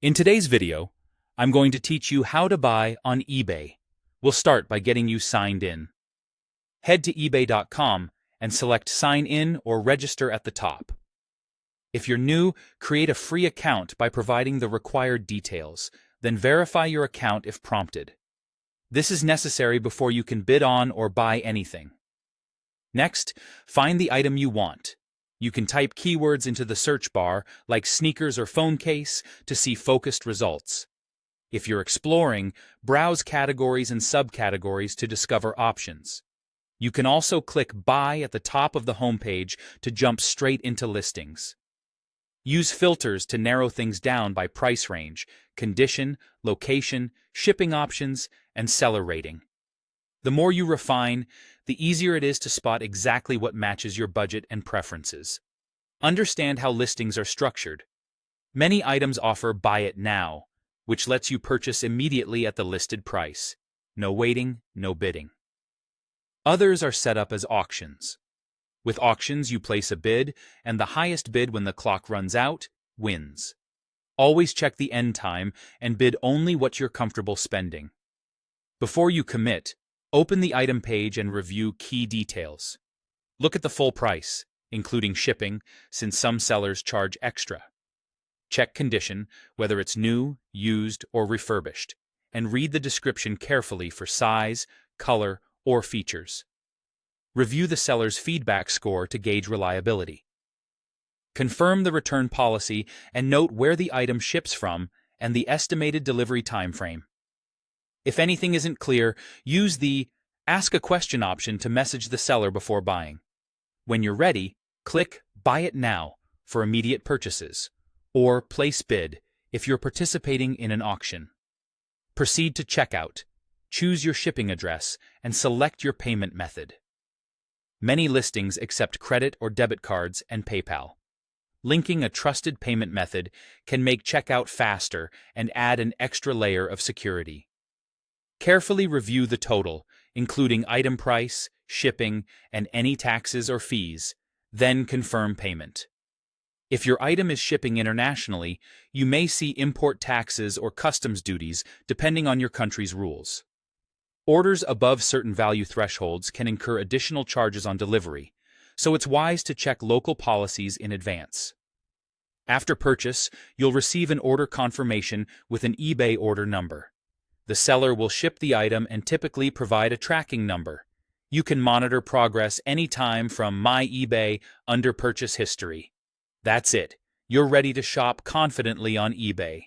In today's video, I'm going to teach you how to buy on eBay. We'll start by getting you signed in. Head to ebay.com and select Sign In or Register at the top. If you're new, create a free account by providing the required details, then verify your account if prompted. This is necessary before you can bid on or buy anything. Next, find the item you want. You can type keywords into the search bar, like sneakers or phone case, to see focused results. If you're exploring, browse categories and subcategories to discover options. You can also click Buy at the top of the homepage to jump straight into listings. Use filters to narrow things down by price range, condition, location, shipping options, and seller rating. The more you refine, the easier it is to spot exactly what matches your budget and preferences. Understand how listings are structured. Many items offer Buy It Now, which lets you purchase immediately at the listed price. No waiting, no bidding. Others are set up as auctions. With auctions, you place a bid, and the highest bid when the clock runs out wins. Always check the end time and bid only what you're comfortable spending. Before you commit, open the item page and review key details. Look at the full price, including shipping, since some sellers charge extra. Check condition, whether it's new, used, or refurbished, and read the description carefully for size, color, or features. Review the seller's feedback score to gauge reliability. Confirm the return policy and note where the item ships from and the estimated delivery timeframe. If anything isn't clear, use the Ask a Question option to message the seller before buying. When you're ready, click Buy It Now for immediate purchases, or Place Bid if you're participating in an auction. Proceed to checkout, choose your shipping address, and select your payment method. Many listings accept credit or debit cards and PayPal. Linking a trusted payment method can make checkout faster and add an extra layer of security. Carefully review the total, including item price, shipping, and any taxes or fees, then confirm payment. If your item is shipping internationally, you may see import taxes or customs duties depending on your country's rules. Orders above certain value thresholds can incur additional charges on delivery, so it's wise to check local policies in advance. After purchase, you'll receive an order confirmation with an eBay order number. The seller will ship the item and typically provide a tracking number. You can monitor progress anytime from My eBay under purchase history. That's it. You're ready to shop confidently on eBay.